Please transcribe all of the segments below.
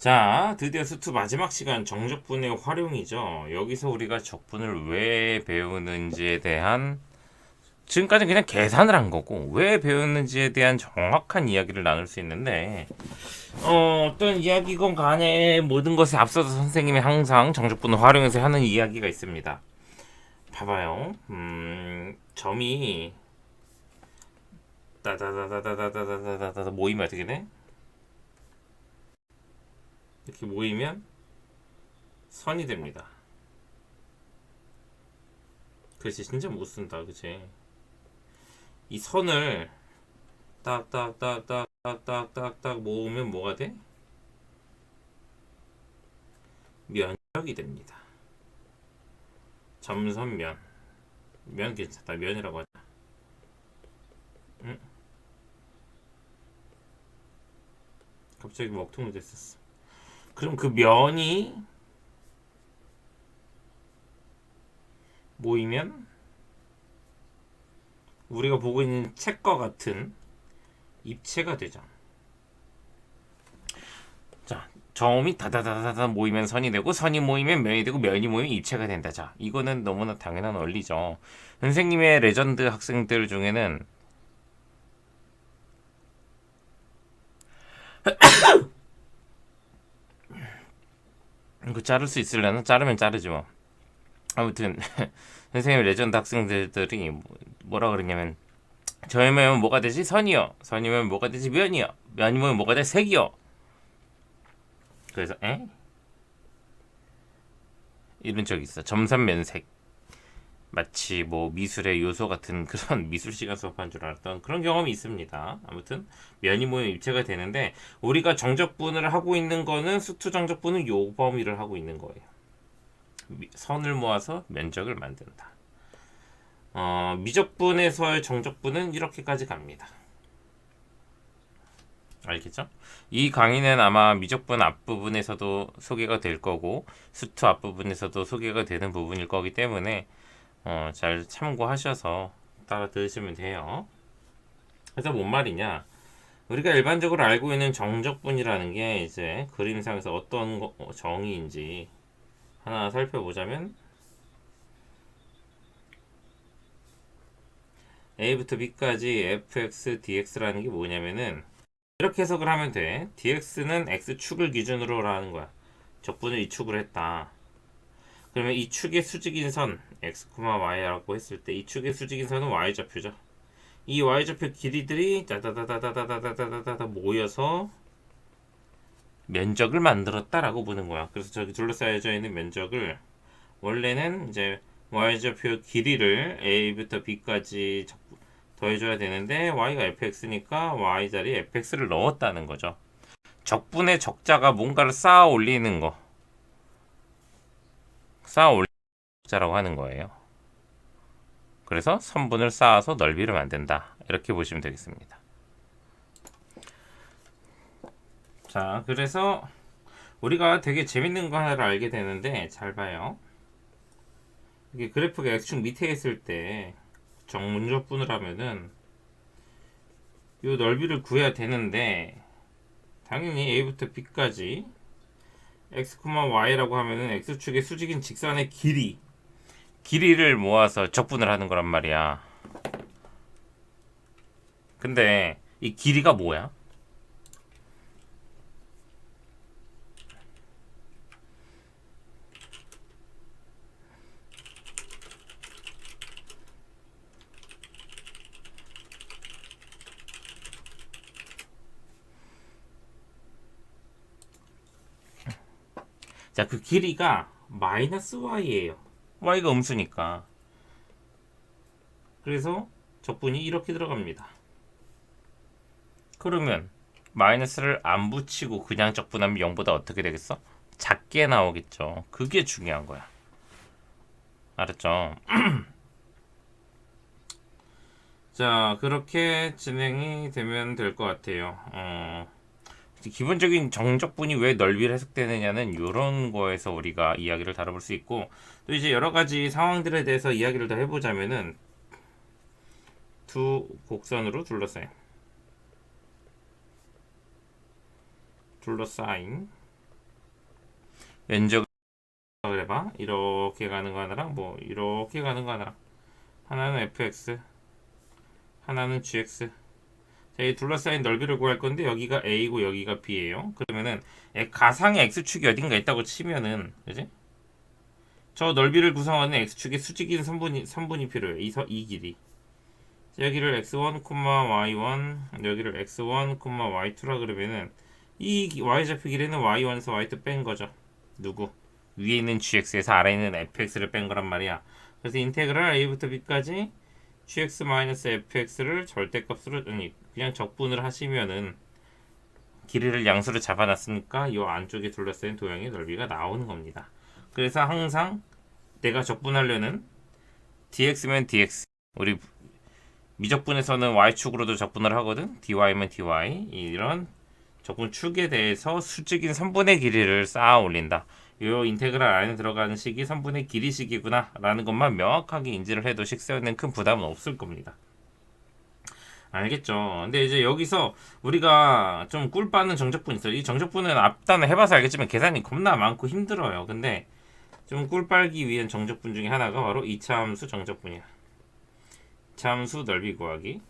자, 드디어 수투 마지막 시간 정적분의 활용이죠. 여기서 우리가 적분을 왜 배우는지에 대한 지금까지 그냥 계산을 한 거고 왜 배우는지에 대한 정확한 이야기를 나눌 수 있는데 어떤 이야기건 간에 모든 것에 앞서서 선생님이 항상 정적분을 활용해서 하는 이야기가 있습니다. 봐봐요. 점이 따다다다다다다다다다 모이면 어떻게 돼? 이렇게 모이면 선이 됩니다. 글씨 진짜 못 쓴다, 그치? 이 선을 딱딱딱딱딱딱딱 모으면 뭐가 돼? 면적이 됩니다. 점선면. 면 괜찮다. 면이라고 하자. 응? 갑자기 먹통이 됐었어. 그럼 그 면이 모이면 우리가 보고 있는 책과 같은 입체가 되죠. 자, 점이 다다다다다 모이면 선이 되고 선이 모이면 면이 되고 면이 모이면 입체가 된다. 자, 이거는 너무나 당연한 원리죠. 선생님의 레전드 학생들 중에는 이거 자를 수 있으려나? 자르면 자르지 뭐. 아무튼 선생님 레전드 학생들이 뭐라 그러냐면 점이면 뭐가 되지? 선이요. 선이면 뭐가 되지? 면이요. 면이면 뭐가 돼? 색이요. 그래서 에? 이런 적이 있어. 점선면색. 마치 뭐 미술의 요소 같은 그런 미술 시간 수업한 줄 알았던 그런 경험이 있습니다. 아무튼 면이 모여 입체가 되는데 우리가 정적분을 하고 있는 거는 수투 정적분은 요 범위를 하고 있는 거예요. 선을 모아서 면적을 만든다. 미적분에서의 정적분은 이렇게까지 갑니다. 알겠죠? 이 강의는 아마 미적분 앞부분에서도 소개가 될 거고 수투 앞부분에서도 소개가 되는 부분일 거기 때문에 잘 참고하셔서 따라 들으시면 돼요. 그래서 뭔 말이냐? 우리가 일반적으로 알고 있는 정적분이라는 게 이제 그림상에서 어떤 정의인지 하나 살펴보자면 A부터 B까지 fx, dx라는 게 뭐냐면은 이렇게 해석을 하면 돼. dx는 x축을 기준으로 라는 거야. 적분을 이 축을 했다. 그러면 이 축의 수직인 선 x, y라고 했을 때 이 축의 수직인 선은 y좌표죠. 이 y좌표 길이들이 따다다다다다다다다다 모여서 면적을 만들었다라고 보는 거야. 그래서 저기 둘러싸여져 있는 면적을 원래는 이제 y좌표 길이를 a부터 b까지 더해줘야 되는데 y가 fx니까 y 자리에 fx를 넣었다는 거죠. 적분의 적자가 뭔가를 쌓아 올리는 거, 쌓아 올리는 적자라고 하는 거예요. 그래서 선분을 쌓아서 넓이를 만든다. 이렇게 보시면 되겠습니다. 자, 그래서 우리가 되게 재밌는 거 하나를 알게 되는데 잘 봐요. 이게 그래프가 x축 밑에 있을 때 정문적분을 하면은 이 넓이를 구해야 되는데 당연히 a부터 b까지 x, y라고 하면은 x축의 수직인 직선의 길이를 모아서 적분을 하는 거란 말이야. 근데 이 길이가 뭐야? 자, 그 길이가 마이너스 y예요. y가 음수니까. 그래서 적분이 이렇게 들어갑니다. 그러면 마이너스를 안 붙이고 그냥 적분하면 0보다 어떻게 되겠어? 작게 나오겠죠. 그게 중요한 거야. 알았죠? 자, 그렇게 진행이 되면 될 것 같아요. 기본적인 정적분이 왜 넓이를 해석되느냐는 이런 거에서 우리가 이야기를 다뤄볼 수 있고 또 이제 여러 가지 상황들에 대해서 이야기를 더 해보자면은 두 곡선으로 둘러싸인 면적을 해봐. 이렇게 가는 거 하나랑 뭐 이렇게 가는 거 하나랑 하나는 fx, 하나는 gx. 자, 이 둘러싸인 넓이를 구할 건데 여기가 a고 여기가 b예요. 그러면은 가상의 x축이 어딘가 있다고 치면은, 그지? 저 넓이를 구성하는 x축의 수직인 선분이 필요해요. 이 길이. 자, 여기를 x1, y1, 여기를 x1, y2라 그러면은 이 y좌표 길이는 y1에서 y2 뺀 거죠. 누구? 위에 있는 gx에서 아래에 있는 fx를 뺀 거란 말이야. 그래서 인테그랄 a부터 b까지 gx-fx를 절대값으로, 아니 그냥 적분을 하시면은 길이를 양수로 잡아놨으니까 이 안쪽에 둘러싸인 도형의 넓이가 나오는 겁니다. 그래서 항상 내가 적분하려는 dx면 dx, 우리 미적분에서는 y축으로도 적분을 하거든. dy면 dy, 이런 적분 축에 대해서 수직인 선분의 길이를 쌓아 올린다. 요 인테그랄 안에 들어가는 식이 선분의 길이식이구나 라는 것만 명확하게 인지를 해도 식세우는 큰 부담은 없을 겁니다. 알겠죠? 근데 이제 여기서 우리가 좀 꿀 빠는 정적분 있어요. 이 정적분은 앞단을 해봐서 알겠지만 계산이 겁나 많고 힘들어요. 근데 좀 꿀 빨기 위한 정적분 중에 하나가 바로 2차 함수 정적분이야. 2차 함수 넓이 구하기.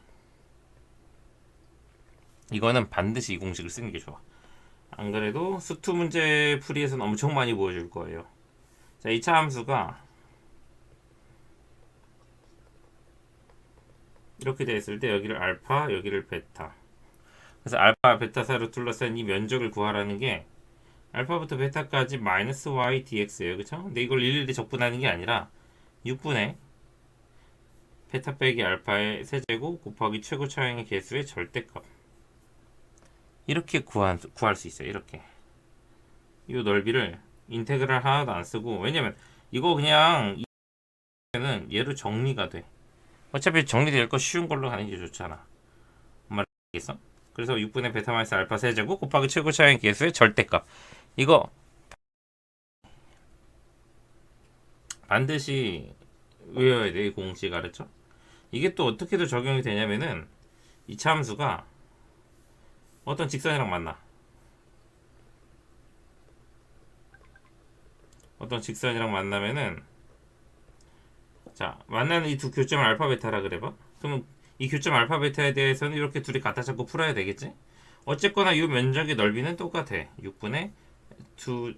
이거는 반드시 이 공식을 쓰는 게 좋아. 안 그래도 수투 문제 풀이에서는 엄청 많이 보여줄 거예요. 자, 2차 함수가 이렇게 되어 있을 때 여기를 알파, 여기를 베타. 그래서 알파, 베타 사이로 둘러싼 이 면적을 구하라는 게 알파부터 베타까지 마이너스 y dx예요. 그쵸? 근데 이걸 일일이 적분하는 게 아니라 6분의 베타 빼기 알파의 세제곱 곱하기 최고 차항의 개수의 절대값. 이렇게 구할 수 있어요. 이렇게. 이 넓이를 인테그랄 하나도 안 쓰고, 왜냐면 이거 그냥 얘로 정리가 돼. 어차피 정리될 거 쉬운 걸로 가는 게 좋잖아. 말겠어? 그래서 6분의 베타 마이너스 알파 세제곱 곱하기 최고 차항의 개수의 절대값. 이거 반드시 외워야 돼. 이 공식 알았죠? 이게 또 어떻게도 적용이 되냐면은 이 참수가 어떤 직선이랑 만나. 어떤 직선이랑 만나면은, 자, 만나는 이 두 교점을 알파 베타라 그래봐. 그러면 이 교점 알파 베타에 대해서는 이렇게 둘이 갖다 잡고 풀어야 되겠지? 어쨌거나 이 면적의 넓이는 똑같아. 6분의 2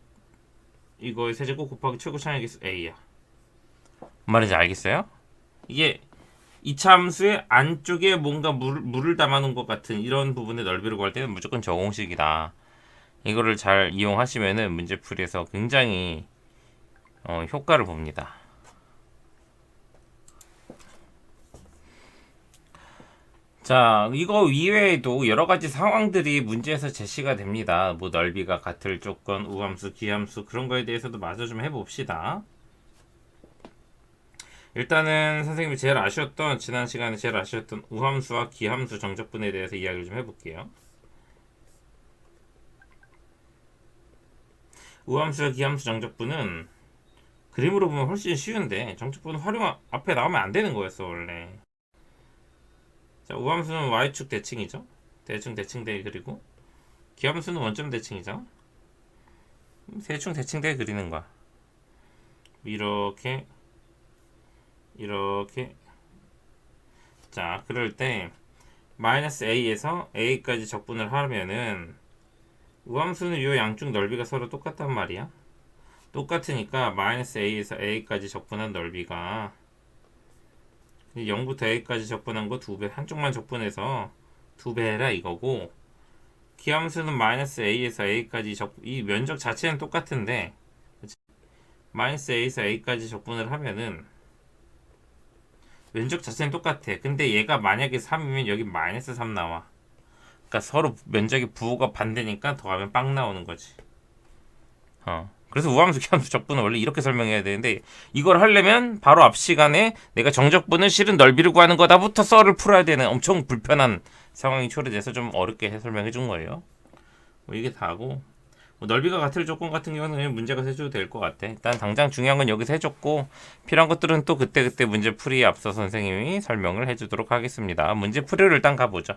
이거의 세제곱 곱하기 최고 차항의 개수 a야. 뭔 말인지 알겠어요? 이게 이차 함수의 안쪽에 뭔가 물을 담아놓은 것 같은 이런 부분의 넓이를 구할 때는 무조건 저 공식이다. 이거를 잘 이용하시면은 문제풀이에서 굉장히 효과를 봅니다. 자, 이거 이외에도 여러 가지 상황들이 문제에서 제시가 됩니다. 뭐 넓이가 같을 조건, 우함수, 기함수 그런 거에 대해서도 마저 좀 해봅시다. 일단은 선생님이 제일 아쉬웠던, 지난 시간에 제일 아쉬웠던 우함수와 기함수 정적분에 대해서 이야기를 좀 해볼게요. 우함수와 기함수 정적분은 그림으로 보면 훨씬 쉬운데 정적분은 활용 앞에 나오면 안 되는 거였어 원래. 자, 우함수는 y축 대칭이죠. 대충 대칭대 그리고 기함수는 원점 대칭이죠. 대충 대칭대 그리는 거야. 이렇게 이렇게. 자, 그럴 때 마이너스 a에서 a까지 적분을 하면은 우함수는 이 양쪽 넓이가 서로 똑같단 말이야. 똑같으니까 마이너스 a에서 a까지 적분한 넓이가 0부터 a까지 적분한 거 2배, 한쪽만 적분해서 2배라 이거고, 기함수는 마이너스 a에서 a까지 이 면적 자체는 똑같은데 마이너스 a에서 a까지 적분을 하면은 면적 자체는 똑같아. 근데 얘가 만약에 3이면 여기 마이너스 3 나와. 그러니까 서로 면적의 부호가 반대니까 더하면 빵 나오는 거지. 그래서 우함수, 기함수 적분은 원래 이렇게 설명해야 되는데 이걸 하려면 바로 앞 시간에 내가 정적분은 실은 넓이를 구하는 거다부터 썰을 풀어야 되는 엄청 불편한 상황이 초래돼서 좀 어렵게 설명해 준 거예요. 뭐 이게 다고, 뭐 넓이가 같을 조건 같은 경우는 문제가 해줘도 될 것 같아. 일단 당장 중요한 건 여기서 해줬고 필요한 것들은 또 그때그때 문제 풀이에 앞서 선생님이 설명을 해주도록 하겠습니다. 문제 풀이를 일단 가보죠.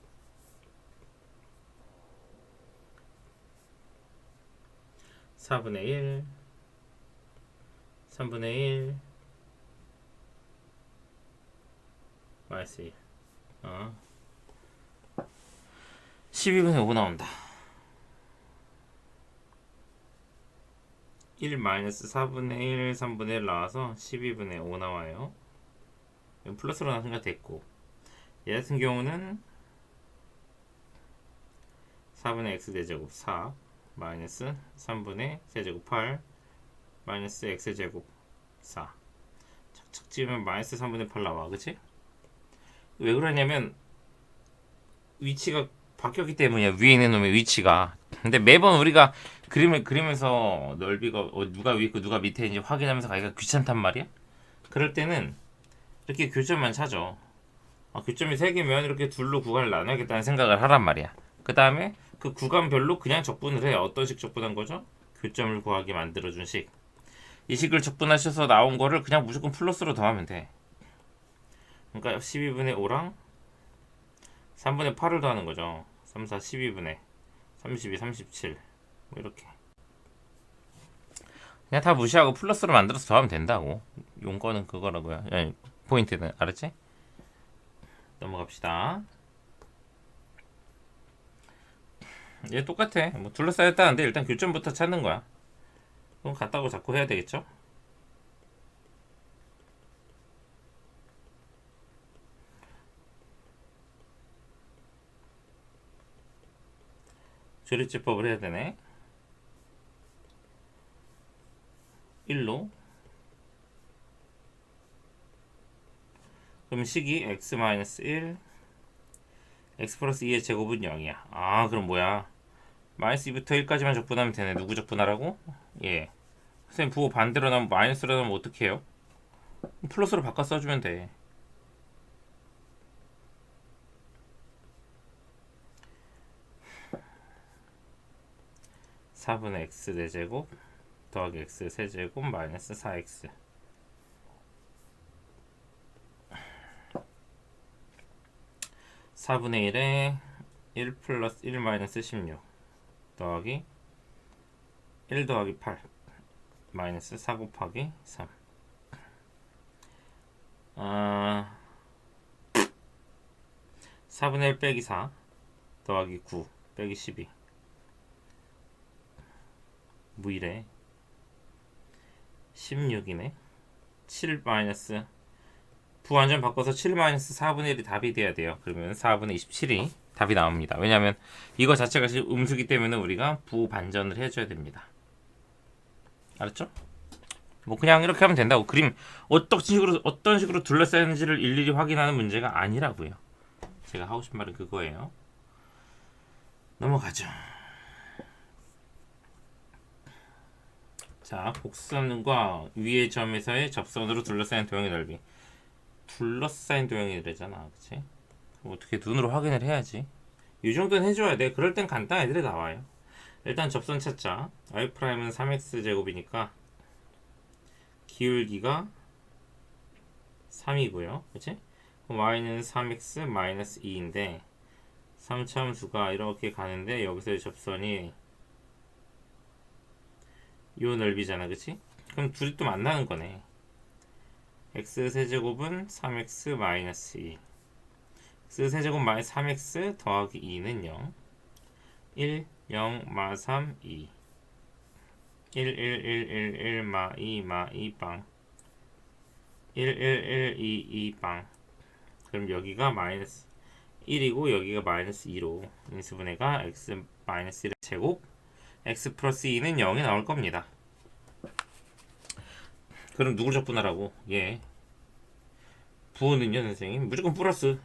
4분의 1 3분의 1 마이너스 1 12분의 5 나온다. 1 마이너스 4분의 1 3분의 1 나와서 12분의 5 나와요. 플러스로 나왔으니까 됐고, 얘 같은 경우는 4분의 x 대제곱 4 마이너스 3분의 세제곱 8 마이너스 x제곱 4 착착 지으면 마이너스 3분의 8 나와. 그치? 왜 그러냐면 위치가 바뀌었기 때문이야. 위에 있는 놈의 위치가. 근데 매번 우리가 그림을 그리면서 넓이가 누가 위에 있고 누가 밑에 있는지 확인하면서 가기가 귀찮단 말이야. 그럴 때는 이렇게 교점만 찾아. 교점이 3개면 이렇게 둘로 구간을 나눠야겠다는 생각을 하란 말이야. 그 다음에 그 구간별로 그냥 적분을 해. 어떤 식 적분한 거죠? 교점을 구하게 만들어준 식. 이 식을 적분하셔서 나온 거를 그냥 무조건 플러스로 더하면 돼. 그러니까 12분의 5랑 3분의 8을 더하는 거죠. 3, 4, 12분의 32, 37 뭐 이렇게 그냥 다 무시하고 플러스로 만들어서 더하면 된다고. 용건은 그거라고요. 아니, 포인트는 알았지? 넘어갑시다. 얘 똑같아. 뭐 둘러싸였다는데 일단 교점부터 찾는 거야. 그럼 같다고 자꾸 해야 되겠죠? 조립제법을 해야 되네. 1로 그럼 식이 x-1 x 플러스 2의 제곱은 0이야. 그럼 뭐야? 마이너스 2부터 1까지만 적분하면 되네. 누구 적분하라고? 예. 선생님 부호 반대로 나면 마이너스로 나면 어떡해요? 플러스로 바꿔 써주면 돼. (4분의 x 대제곱) 더하기 x 세제곱 마이너스 4x 4분의 1에 1 플러스 1 마이너스 16 더하기 1 더하기 8 마이너스 4 곱하기 3 4분의 1 빼기 4 더하기 9 빼기 12 무일에 16이네. 7 마이너스 부완전 바꿔서 7 마이너스 4분의 1이 답이 돼야 돼요. 그러면 4분의 27이 답이 나옵니다. 왜냐하면 이거 자체가 음수기 때문에 우리가 부반전을 해줘야 됩니다. 알았죠? 뭐 그냥 이렇게 하면 된다고. 그림 어떤 식으로 둘러싸였는지를 일일이 확인하는 문제가 아니라고요. 제가 하고 싶은 말은 그거예요. 넘어가죠. 자, 곡선과 위의 점에서의 접선으로 둘러싸인 도형의 넓이. 둘러싸인 도형이래잖아, 그치? 어떻게 눈으로 확인을 해야지. 이 정도는 해줘야 돼. 그럴 땐 간단한 애들이 나와요. 일단 접선 찾자. y'은 3x 제곱이니까 기울기가 3이고요, 그치? 그럼 y는 3x 마이너스 2인데 3차함수가 이렇게 가는데 여기서의 접선이 요 넓이잖아, 그치? 그럼 둘이 또 만나는 거네. x 세제곱은 3x 마이너스 2 x 세제곱 마이너스 3x 더하기 2는 0 1 0 마 3 2 1 1 1 1 1 마 2 마 2 빵 1 1 1 2 2 빵. 그럼 여기가 마이너스 1이고 여기가 마이너스 2로 인수분해가 x 마이너스 1의 제곱 x 플러스 2는 0이 나올 겁니다. 그럼 누굴 적분하라고? 예. 부호는요, 선생님? 무조건 플러스.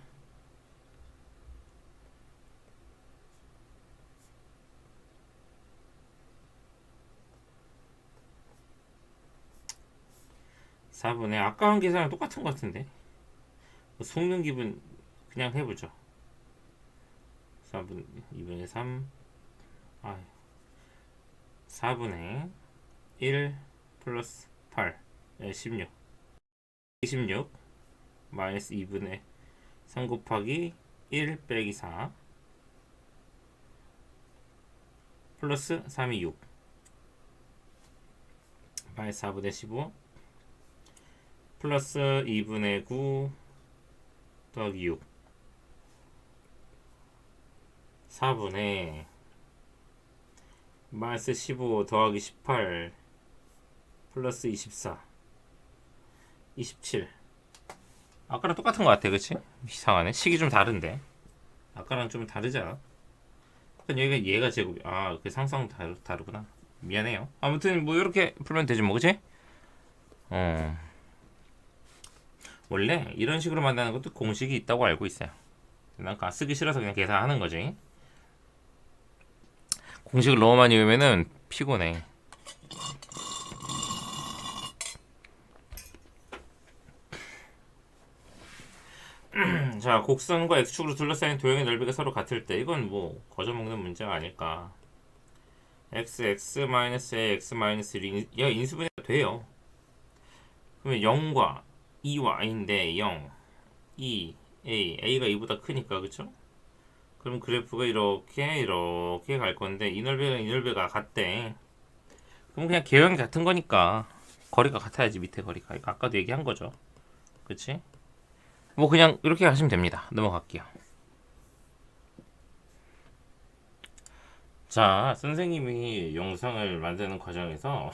(4분의) 아까 한 계산이랑 똑같은 것 같은데 속는 기분 그냥 해보죠. 4분 2분의 3 4분의 1 플러스 8 16 16 마이너스 2분의 3 곱하기 1 빼기 4 플러스 3이 6 마이너스 4분의 15 플러스 2분의 9 더하기 6 4분의 마이너스 15 더하기 18 플러스 24 27 아까랑 똑같은 것 같아 그치? 이상하네 식이 좀 다른데 아까랑 좀 다르잖아 여기가 얘가 제곱 그 상상 다르구나 미안해요 아무튼 뭐 이렇게 풀면 되지 뭐 그치? 원래 이런 식으로 만드는 것도 공식이 있다고 알고 있어요 난 쓰기 싫어서 그냥 계산하는 거지 공식을 너무 많이 외우면은 피곤해 자 곡선과 x축으로 둘러싸인 도형의 넓이가 서로 같을 때 이건 뭐 거저먹는 문제가 아닐까 x-a x-1야 인수분해가 돼요 그러면 0과 2와 a인데 0 2 a가 2보다 크니까 그쵸? 그럼 그래프가 이렇게 갈 건데 이 넓이가 같대 그럼 그냥 개형이 같은 거니까 거리가 같아야지 밑에 거리가 이거 아까도 얘기한 거죠 그치? 뭐 그냥 이렇게 하시면 됩니다 넘어갈게요 자 선생님이 영상을 만드는 과정에서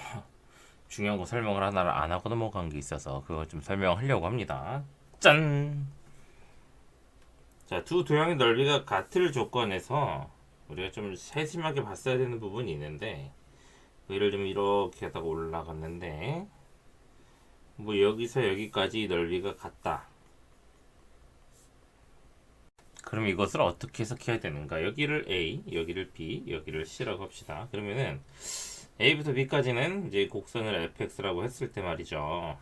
중요한 거 설명을 하나를 안 하고 넘어간 게 있어서 그걸 좀 설명하려고 합니다 짠! 자, 두 도형의 넓이가 같을 조건에서 우리가 좀 세심하게 봤어야 되는 부분이 있는데 예를 들면 이렇게 하다가 올라갔는데 뭐 여기서 여기까지 넓이가 같다 그럼 이것을 어떻게 해석해야 되는가 여기를 A, 여기를 B, 여기를 C라고 합시다 그러면은 A부터 B까지는 이제 곡선을 fx라고 했을 때 말이죠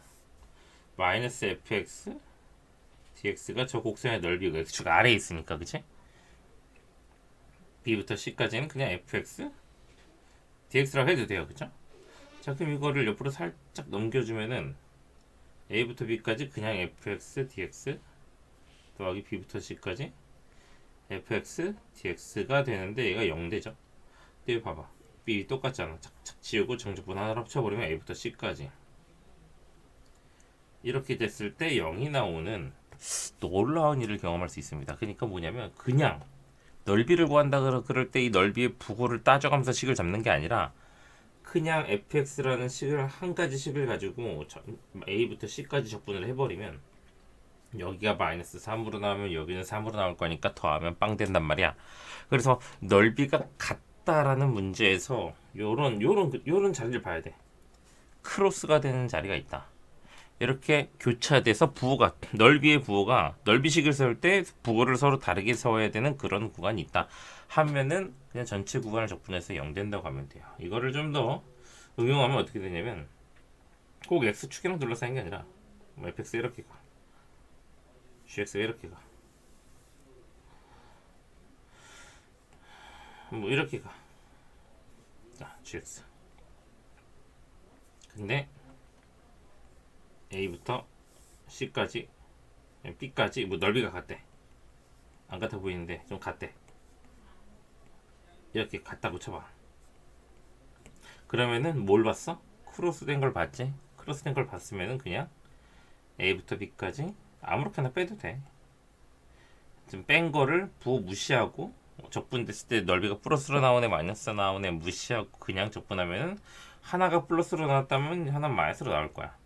마이너스 fx dx가 저 곡선의 넓이고 x축 아래에 있으니까 그치? B부터 C까지는 그냥 fx dx라고 해도 돼요 그쵸? 자 그럼 이거를 옆으로 살짝 넘겨주면은 A부터 B까지 그냥 fx dx 더하기 B부터 C까지 fx dx가 되는데 얘가 0되죠 근데 봐봐 B 똑같잖아 착착 지우고 정적분 하나를 합쳐버리면 A부터 C까지 이렇게 됐을 때 0이 나오는 놀라운 일을 경험할 수 있습니다 그러니까 뭐냐면 그냥 넓이를 구한다 그럴 때 이 넓이의 부호를 따져가면서 식을 잡는 게 아니라 그냥 fx라는 식을 한 가지 식을 가지고 a부터 c까지 적분을 해버리면 여기가 마이너스 3으로 나오면 여기는 3으로 나올 거니까 더하면 빵 된단 말이야 그래서 넓이가 같다라는 문제에서 요런 자리를 봐야 돼 크로스가 되는 자리가 있다 이렇게 교차돼서 부호가 넓이의 부호가 넓이식을 세울 때 부호를 서로 다르게 세워야 되는 그런 구간이 있다 하면은 그냥 전체 구간을 적분해서 0 된다고 하면 돼요 이거를 좀 더 응용하면 어떻게 되냐면 꼭 x축이랑 둘러싸인 게 아니라 뭐 fx 이렇게 가 gx가 이렇게 가 뭐 이렇게 가 자, gx 근데 A부터 C까지 B까지 뭐 넓이가 같대 안 같아 보이는데 좀 같대 이렇게 같다고 쳐봐 그러면은 뭘 봤어? 크로스 된 걸 봤지? 크로스 된 걸 봤으면은 그냥 A부터 B까지 아무렇게나 빼도 돼 지금 뺀 거를 부호 무시하고 적분됐을 때 넓이가 플러스로 나오네 마이너스로 나오네 무시하고 그냥 적분하면은 하나가 플러스로 나왔다면 하나는 마이너스로 나올 거야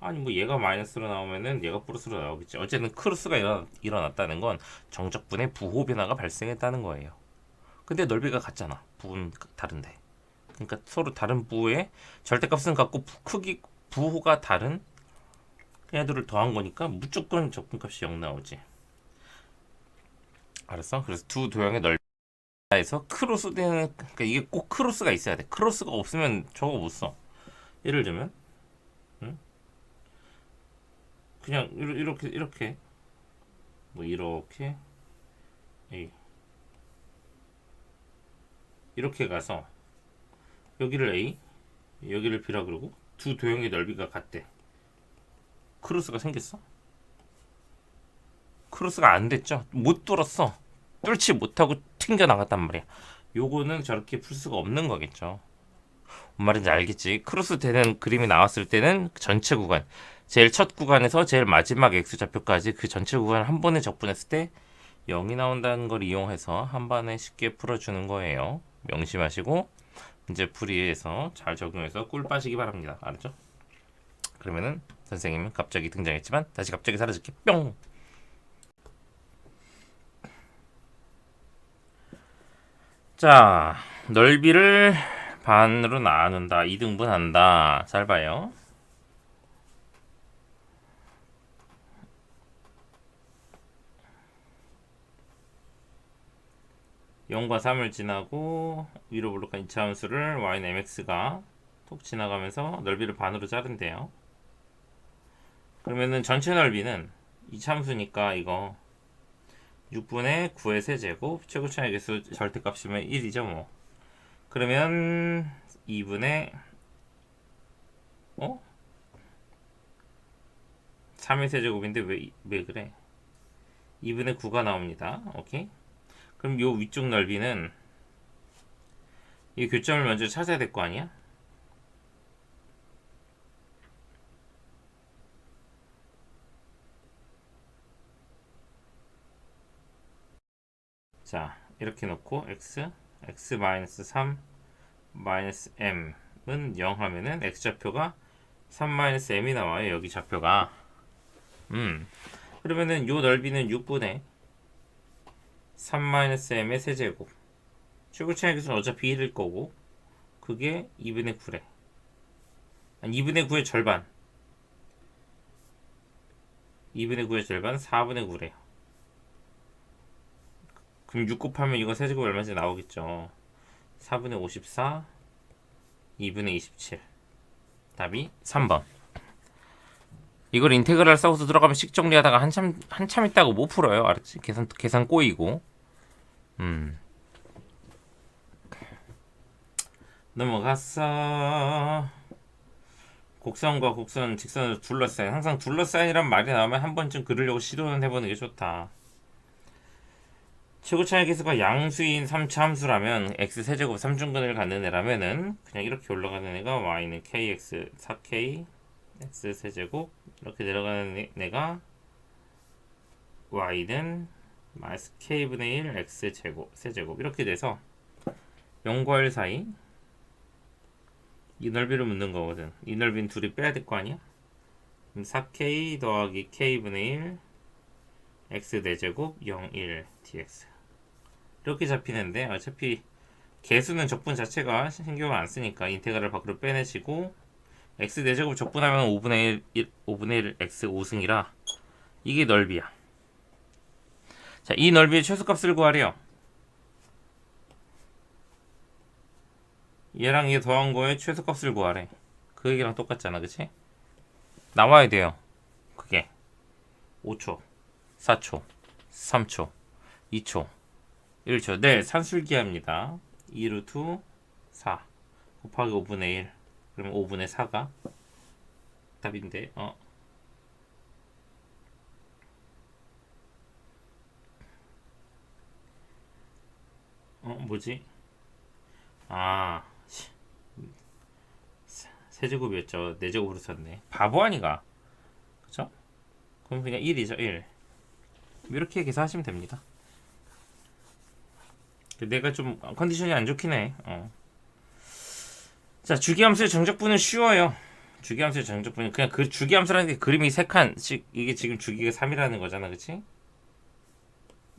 아니 뭐 얘가 마이너스로 나오면은 얘가 플러스로 나오겠지 어쨌든 크로스가 일어났다는 건 정적분의 부호 변화가 발생했다는 거예요 근데 넓이가 같잖아 부호는 다른데 그러니까 서로 다른 부호의 절대값은 같고 크기 부호가 다른 애들을 더한 거니까 무조건 적분값이 0 나오지 알았어? 그래서 두 도형의 넓이에서 크로스 되는 그러니까 이게 꼭 크로스가 있어야 돼 크로스가 없으면 저거 못 써 예를 들면 그냥 이렇게 뭐 이렇게 이렇게 가서 여기를 A 여기를 B라 그러고 두 도형의 넓이가 같대 크로스가 생겼어? 크로스가 안 됐죠 못 뚫었어 뚫지 못하고 튕겨 나갔단 말이야 요거는 저렇게 풀 수가 없는 거겠죠 뭔 말인지 알겠지? 크로스 되는 그림이 나왔을 때는 전체 구간, 제일 첫 구간에서 제일 마지막 x 좌표까지 그 전체 구간을 한 번에 적분했을 때 0이 나온다는 걸 이용해서 한 번에 쉽게 풀어주는 거예요. 명심하시고 문제 풀이에서 잘 적용해서 꿀 빠시기 바랍니다. 알았죠? 그러면은 선생님은 갑자기 등장했지만 다시 갑자기 사라질게. 뿅! 자, 넓이를 반으로 나눈다. 2등분한다. 잘 봐요. (0과 3을) 지나고 위로 볼록한 이차함수를 y는 mx가 톡 지나가면서 넓이를 반으로 자른대요. 그러면은 전체 넓이는 이차함수니까 이거 6분의 9의 세제곱 최고차의 개수 절대값이면 1이죠 뭐. 그러면 2분의 3의 세제곱인데 왜 그래? 2분의 9가 나옵니다. 오케이. 그럼 요 위쪽 넓이는 이 교점을 먼저 찾아야 될 거 아니야? 자, 이렇게 놓고 x 마이너스 3 마이너스 m은 0 하면은 x좌표가 3 마이너스 m이 나와요. 여기 좌표가. 그러면은 요 넓이는 6분의 3 마이너스 m의 세제곱. 최고차의 개수는 어차피 1일 거고 그게 2분의 9래. 아니 2분의 9의 절반. 2분의 9의 절반 4분의 9래요. 그럼 6 곱하면 이거 세제곱 얼마인지 나오겠죠. 4분의 54 2분의 27. 답이 3번. 이걸 인테그랄 써서 들어가면 식 정리하다가 한참 있다고 못 풀어요. 알았지? 계산 꼬이고. 넘어갔어. 곡선과 곡선, 직선을 둘러싸인. 항상 둘러싸인이란 말이 나오면 한 번쯤 그리려고 시도는 해보는 게 좋다. 최고차의 개수가 양수인 3차 함수라면 x 세제곱 3중근을 갖는 애라면은 그냥 이렇게 올라가는 애가 y는 kx 4k x 세제곱 이렇게 내려가는 애가 y는 마이너스 k분의 1 x 제곱 세제곱 이렇게 돼서 0과 1 사이 이 넓이를 묻는 거거든. 이 넓이는 둘이 빼야 될 거 아니야? 그럼 4k 더하기 k분의 1 x 대제곱 0, 1 dx 이렇게 잡히는데 어차피 개수는 적분 자체가 신경을 안 쓰니까 인테그랄을 밖으로 빼내시고 x 대제곱 적분하면 5분의 1 x 5승이라 이게 넓이야. 자, 이 넓이의 최소값을 구하래요. 얘랑 얘 더한 거에 최소값을 구하래. 그 얘기랑 똑같잖아, 그치? 나와야 돼요. 그게 5초, 4초, 3초, 2초, 1초. 네, 산술기합니다. 2루트 4 곱하기 5분의 1. 그러면 5분의 4가 답인데, 뭐지? 아, 세제곱이었죠. 4제곱으로 썼네. 바보 아니가? 그쵸? 그럼 그냥 1이죠, 1. 이렇게 계산하시면 됩니다. 내가 좀 컨디션이 안 좋긴 해. 자, 주기함수의 정적분은 쉬워요. 주기함수의 정적분은 그냥 그 주기함수라는 게 그림이 3칸씩 이게 지금 주기가 3이라는 거잖아, 그치?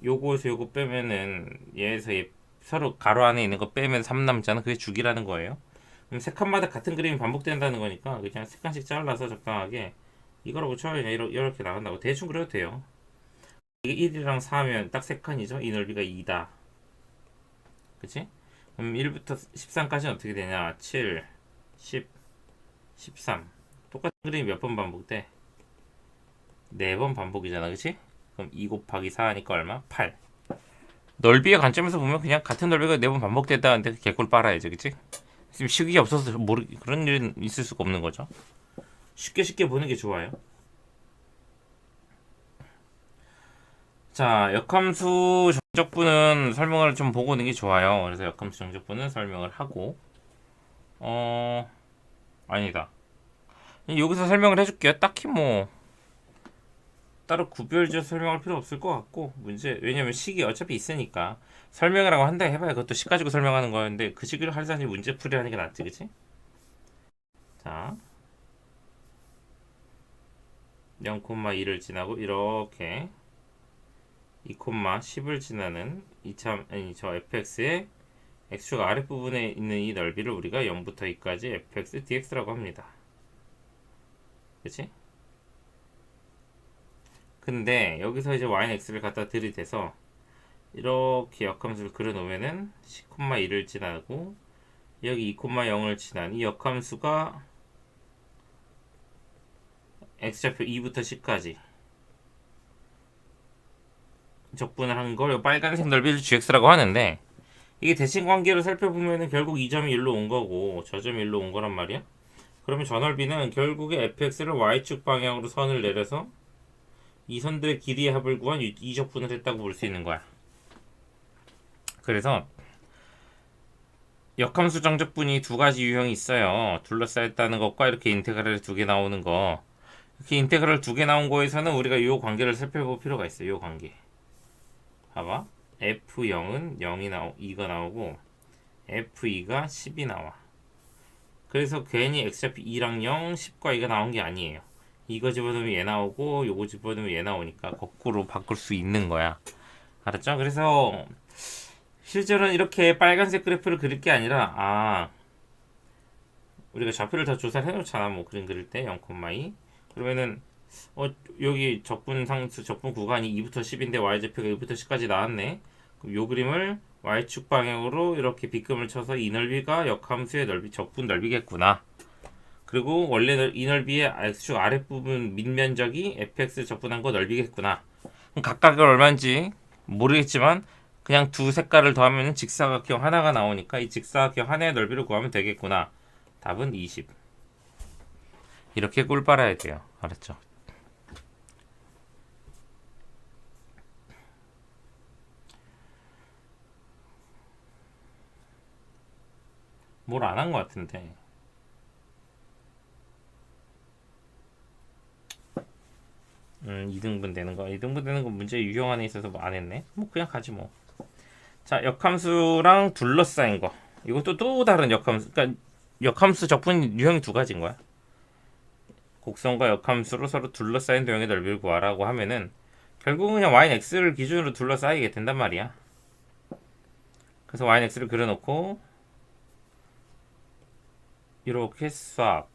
요거에서 요거 빼면은 얘에서 얘 서로 가로 안에 있는 거 빼면 3 남잖아. 그게 주기라는 거예요. 그럼 3칸마다 같은 그림이 반복된다는 거니까 그냥 3칸씩 잘라서 적당하게 이거라고 쳐요. 이렇게 나간다고 대충 그려도 돼요. 이게 1이랑 4면 딱 3칸이죠. 이 넓이가 2다. 그치? 그럼 1부터 13까지는 어떻게 되냐? 7, 10, 13. 똑같은 그림이 몇 번 반복돼? 4번 반복이잖아, 그치? 그럼 2 곱하기 4 하니까 얼마? 8. 넓이의 관점에서 보면 그냥 같은 넓이가 4번 반복됐다는데 개꿀 빨아야지, 그치? 지금 시기가 없어서 그런 일은 있을 수가 없는 거죠. 쉽게 보는 게 좋아요. 자, 역함수 정적분은 설명을 좀 보고 오는 게 좋아요. 그래서 역함수 정적분은 설명을 하고 아니다. 여기서 설명을 해줄게요. 딱히 뭐 따로 구별지어 설명할 필요 없을 것 같고, 왜냐면 식이 어차피 있으니까 설명이라고 한다 해봐야 그것도 식 가지고 설명하는 거였는데, 그 식을 하자니 문제풀이 하는 게 낫지, 그치? 자, 0,2를 지나고 이렇게 2,10을 지나는 저 fx의 x축 아랫부분에 있는 이 넓이를 우리가 0부터 2까지 fx dx라고 합니다. 그치? 근데 여기서 이제 y는 x를 갖다 들이대서 이렇게 역함수를 그려놓으면은 10,2를 지나고 여기 2,0을 지난 이 역함수가 x좌표 2부터 10까지 적분을 한 걸 빨간색 넓이를 gx라고 하는데, 이게 대칭 관계로 살펴보면은 결국 이 점이 1로 온 거고 저 점이 1로 온 거란 말이야. 그러면 저 넓이는 결국에 fx를 y축 방향으로 선을 내려서 이 선들의 길이의 합을 구한 이적분을 했다고 볼 수 있는 거야. 그래서 역함수 정적분이 두 가지 유형이 있어요. 둘러싸였다는 것과 이렇게 인테그랄 두 개 나오는 거. 이렇게 인테그랄 두 개 나온 거에서는 우리가 이 관계를 살펴볼 필요가 있어요. 이 관계. 봐봐. F0은 2가 나오고 F2가 10이 나와. 그래서 괜히 x좌표 2랑 0, 10과 2가 나온 게 아니에요. 이거 집어넣으면 얘 나오고 요거 집어넣으면 얘 나오니까 거꾸로 바꿀 수 있는 거야. 알았죠? 그래서 실제로는 이렇게 빨간색 그래프를 그릴 게 아니라, 우리가 좌표를 다 조사를 해놓잖아. 뭐 그림 그릴 때 0,2 그러면은 여기 적분 구간이 2부터 10인데 y좌표가 2부터 10까지 나왔네. 그럼 요 그림을 y축 방향으로 이렇게 빗금을 쳐서 이 넓이가 역함수의 넓이 적분 넓이겠구나. 그리고 원래 이 넓이의 x축 아랫부분 밑면적이 fx 적분한 거 넓이겠구나. 그럼 각각이 얼마인지 모르겠지만 그냥 두 색깔을 더하면 직사각형 하나가 나오니까 이 직사각형 하나의 넓이를 구하면 되겠구나. 답은 20. 이렇게 꿀 빨아야 돼요. 알았죠? 뭘 안 한 것 같은데. 2등분 되는 거. 2등분 되는 거 문제 유형 안에 있어서 뭐 안 했네. 뭐 그냥 가지 뭐. 자, 역함수랑 둘러싸인 거. 이것도 또 다른 역함수. 그러니까 역함수 적분 유형이 두 가지인 거야. 곡선과 역함수로 서로 둘러싸인 도형의 넓이를 구하라고 하면은 결국은 그냥 y는 x를 기준으로 둘러싸이게 된단 말이야. 그래서 y는 x를 그려놓고 이렇게 싹,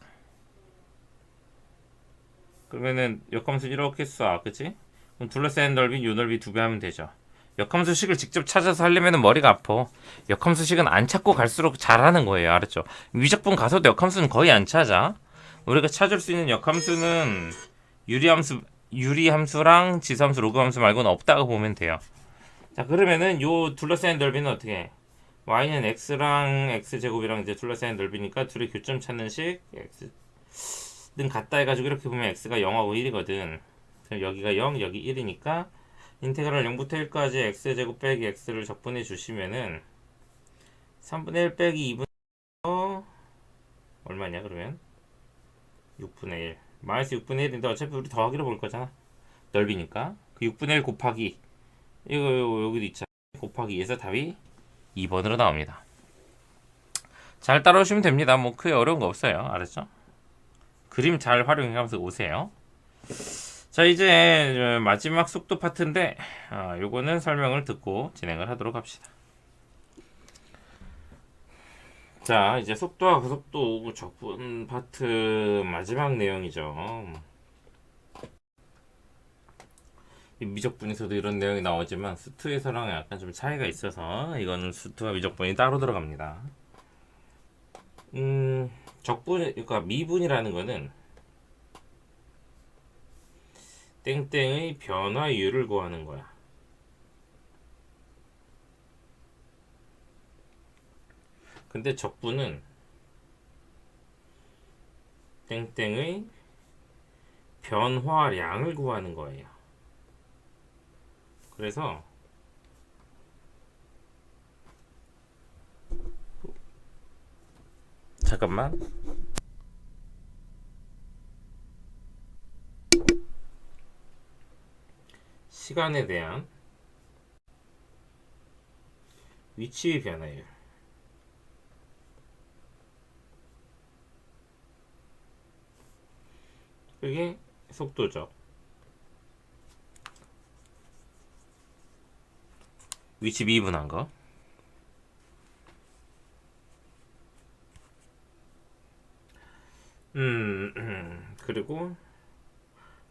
그러면은 역함수 이렇게 싹, 그치? 그럼 둘러싸인 넓이 요 넓이 두 배 하면 되죠. 역함수식을 직접 찾아서 하려면 머리가 아파. 역함수식은 안 찾고 갈수록 잘하는 거예요. 알았죠? 위적분 가서도 역함수는 거의 안 찾아. 우리가 찾을 수 있는 역함수는 유리함수랑 지수함수, 로그함수 말고는 없다고 보면 돼요. 자, 그러면은 요 둘러싸인 넓이는 어떻게 해? y는 x랑 x제곱이랑 이제 둘러싸인 넓이니까 둘의 교점 찾는 식 x는 같다 해가지고 이렇게 보면 x가 0하고 1이거든. 그럼 여기가 0, 여기 1이니까 인테그랄 0부터 1까지 x제곱 빼기 x를 적분해 주시면은 3분의 1 빼기 2분의 얼마냐 그러면? 6분의 1 마이너스 6분의 1인데 어차피 우리 더하기로 볼 거잖아. 넓이니까 그 6분의 1 곱하기 이거 여기도 있잖아. 곱하기 2에서 답이 2번으로 나옵니다. 잘 따라오시면 됩니다. 뭐 크게 어려운 거 없어요. 알았죠? 그림 잘 활용해가면서 오세요. 자, 이제 마지막 속도 파트인데 요거는 설명을 듣고 진행을 하도록 합시다. 자, 이제 속도와 고속도 적분 파트 마지막 내용이죠. 미적분에서도 이런 내용이 나오지만 수투에서랑 약간 좀 차이가 있어서 이거는 수투와 미적분이 따로 들어갑니다. 그러니까 미분이라는 거는 땡땡의 변화율을 구하는 거야. 근데 적분은 땡땡의 변화량을 구하는 거예요. 그래서 잠깐만. 시간에 대한 위치 변화율. 그게 속도죠. 위치 미분한 거. 그리고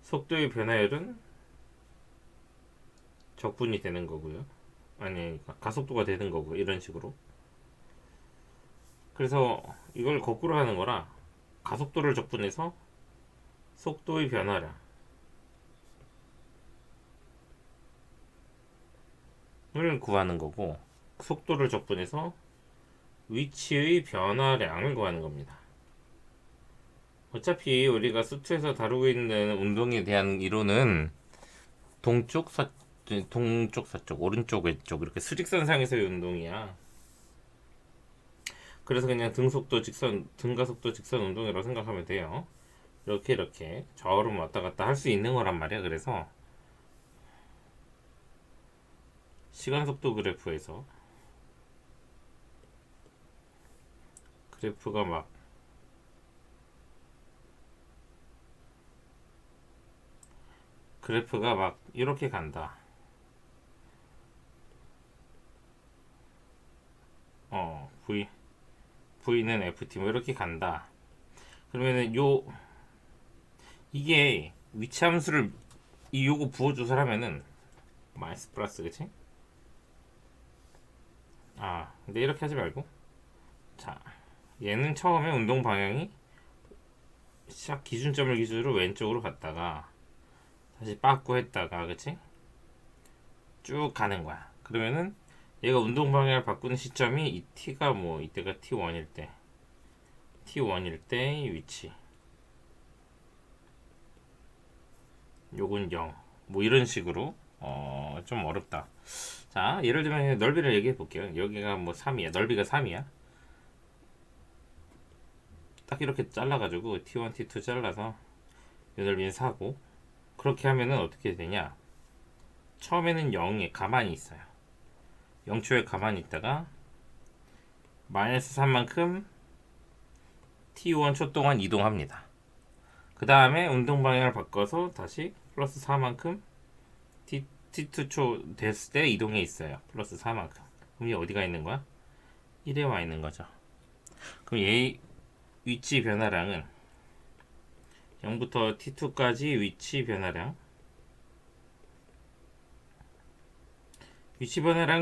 속도의 변화율은 적분이 되는 거고요. 아니, 가속도가 되는 거고, 이런 식으로. 그래서 이걸 거꾸로 하는 거라 가속도를 적분해서 속도의 변화량을 구하는 거고, 속도를 적분해서 위치의 변화량을 구하는 겁니다. 어차피 우리가 수트에서 다루고 있는 운동에 대한 이론은 동쪽, 서쪽, 오른쪽, 왼쪽 이렇게 수직선상에서의 운동이야. 그래서 그냥 등속도 직선, 등가속도 직선 운동이라고 생각하면 돼요. 이렇게 좌우로 왔다 갔다 할 수 있는 거란 말이야. 그래서 시간속도 그래프에서 그래프가 막 이렇게 간다. V는 FT 뭐 이렇게 간다. 그러면은 이게 위치함수를 요거 부어주서 하면은 마이너스 플러스, 그치? 근데 이렇게 하지 말고, 자, 얘는 처음에 운동 방향이 시작 기준점을 기준으로 왼쪽으로 갔다가 다시 빠꾸 했다가, 그치? 쭉 가는 거야. 그러면은 얘가 운동 방향을 바꾸는 시점이 이 t가 뭐 이때가 t1일 때 위치, 요건 0, 뭐 이런 식으로 좀 어렵다. 자, 예를 들면 넓이를 얘기해 볼게요. 여기가 뭐 3이야. 넓이가 3이야. 딱 이렇게 잘라가지고 T1, T2 잘라서 이 넓이는 4고, 그렇게 하면은 어떻게 되냐? 처음에는 0에 가만히 있어요. 0초에 가만히 있다가 마이너스 3만큼 T1초 동안 이동합니다. 그 다음에 운동 방향을 바꿔서 다시 플러스 4만큼 T2초 됐을 때 이동해 있어요. 플러스 4만큼. 그럼 얘 어디가 있는 거야? 1에 와 있는 거죠. 그럼 얘 위치 변화량은 0부터 T2까지 위치 변화량은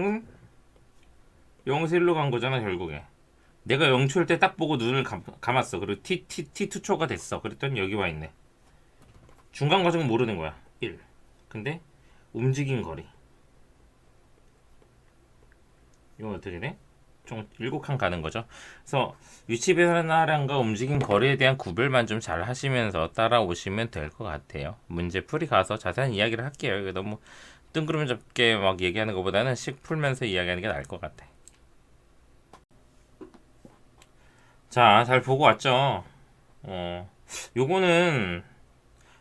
은 0에서 1로 간 거잖아, 결국에. 내가 0초일 때 딱 보고 눈을 감았어. 그리고 T2초가 됐어. 그랬더니 여기 와 있네. 중간 과정은 모르는 거야. 1. 근데 움직인 거리. 이건 어떻게 돼? 총 7칸 가는 거죠. 그래서 위치 변화량과 움직임 거리에 대한 구별만 좀 잘 하시면서 따라오시면 될 것 같아요. 문제 풀이 가서 자세한 이야기를 할게요. 이거 너무 뜬구름 잡게 막 얘기하는 것보다는 씩 풀면서 이야기하는 게 나을 것 같아. 자, 잘 보고 왔죠? 요거는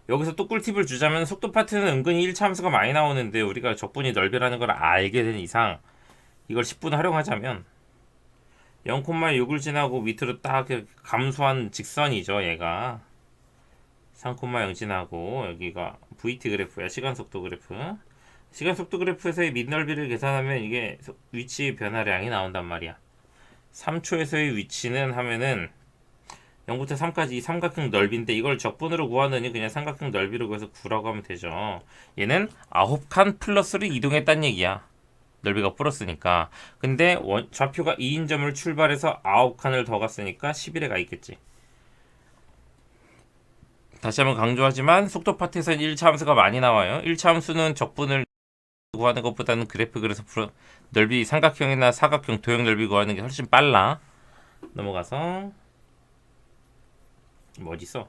여기서 또 꿀팁을 주자면 속도 파트는 은근히 1차 함수가 많이 나오는데 우리가 적분이 넓이라는 걸 알게 된 이상 이걸 10분 활용하자면 0,6을 지나고 밑으로 딱 감소한 직선이죠. 얘가 3,0 지나고 여기가 VT 그래프야. 시간속도 그래프. 시간속도 그래프에서의 밑넓이를 계산하면 이게 위치 변화량이 나온단 말이야. 3초에서의 위치는 하면은 0부터 3까지 이 삼각형 넓이인데 이걸 적분으로 구하느니 그냥 삼각형 넓이로 구해서 9라고 하면 되죠. 얘는 9칸 플러스를 이동했단 얘기야. 넓이가 플러스니까. 근데 좌표가 2인 점을 출발해서 9칸을 더 갔으니까 11에 가 있겠지. 다시 한번 강조하지만 속도 파트에서는 1차 함수가 많이 나와요. 1차 함수는 적분을 구하는 것보다는 그래프 그래서 넓이 삼각형이나 사각형 도형 넓이 구하는 게 훨씬 빨라. 넘어가서 뭐 어디 있어?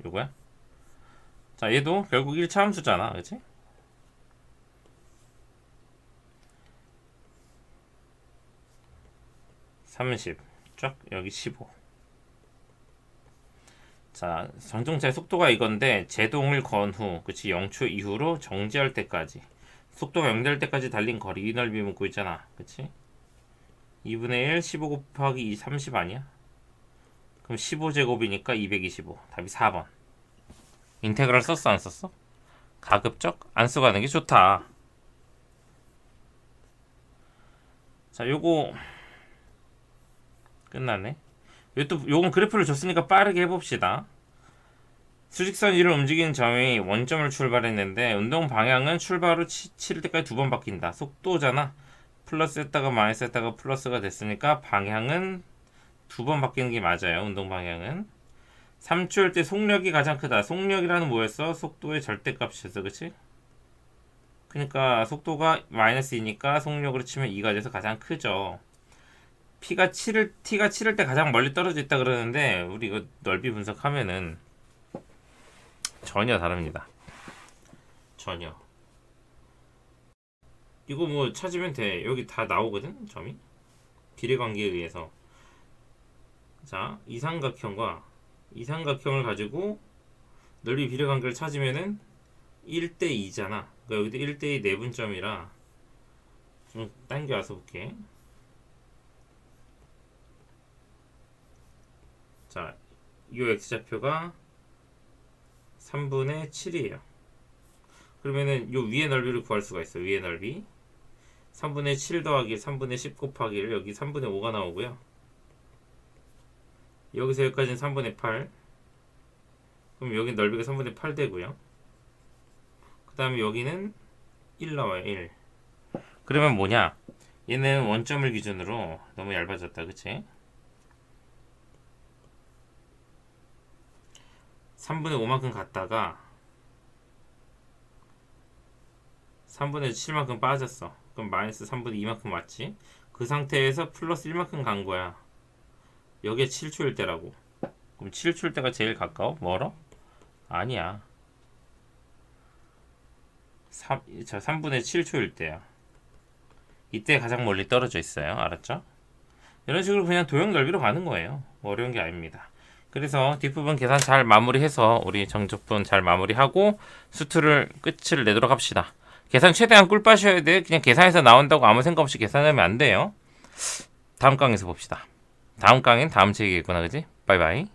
요거야? 자, 얘도 결국 1차 함수잖아. 그치? 30 쫙 여기 15. 자, 전동차의 속도가 이건데 제동을 건 후, 그치 0초 이후로 정지할 때까지 속도가 0 될 때까지 달린 거리 넓이 묻고 있잖아, 그치? 2분의 1, 15 곱하기 2, 30 아니야? 그럼 15제곱이니까 225. 답이 4번. 인테그랄 썼어, 안 썼어? 가급적 안 쓰고 하는 게 좋다. 자, 요거 끝났네. 요건 그래프를 줬으니까 빠르게 해봅시다. 수직선 위를 움직이는 점이 원점을 출발했는데 운동 방향은 출발 후 치를 때까지 두 번 바뀐다. 속도잖아. 플러스 했다가 마이너스 했다가 플러스가 됐으니까 방향은 두 번 바뀌는 게 맞아요. 운동 방향은 3초일 때 속력이 가장 크다. 속력이라는 뭐였어? 속도의 절대값이었어, 그치? 그러니까 속도가 마이너스 2니까 속력으로 치면 2가 돼서 가장 크죠. T가 7일 때 가장 멀리 떨어져 있다 그러는데 우리 이거 넓이 분석하면은 전혀 다릅니다. 전혀. 이거 뭐 찾으면 돼. 여기 다 나오거든, 점이. 비례관계에 의해서. 자, 이 삼각형을 가지고 넓이 비례관계를 찾으면은 1대 2잖아. 그러니까 여기도 1대 2 내분점이라 좀 당겨와서 볼게. 자, 이 x좌표가 3분의 7이에요. 그러면은 요 위의 넓이를 구할 수가 있어요. 위의 넓이 3분의 7 더하기 3분의 10 곱하기를 여기 3분의 5가 나오고요. 여기서 여기까지는 3분의 8. 그럼 여기 넓이가 3분의 8 되고요. 그 다음에 여기는 1 나와요. 1. 그러면 뭐냐? 얘는 원점을 기준으로 너무 얇아졌다. 그치? 3분의 5만큼 갔다가 3분의 7만큼 빠졌어. 그럼 마이너스 3분의 2만큼 왔지. 그 상태에서 플러스 1만큼 간 거야. 여기에 7초일 때라고. 그럼 7초일 때가 제일 가까워? 멀어? 아니야. 3분의 7초일 때야. 이때 가장 멀리 떨어져 있어요. 알았죠? 이런 식으로 그냥 도형 넓이로 가는 거예요. 어려운 게 아닙니다. 그래서 뒷부분 계산 잘 마무리해서 우리 정적분 잘 마무리하고 수투를 끝을 내도록 합시다. 계산 최대한 꿀 빠셔야 돼. 그냥 계산해서 나온다고 아무 생각 없이 계산하면 안 돼요. 다음 강에서 봅시다. 다음 강엔 다음 책이겠구나, 그지? 바이바이.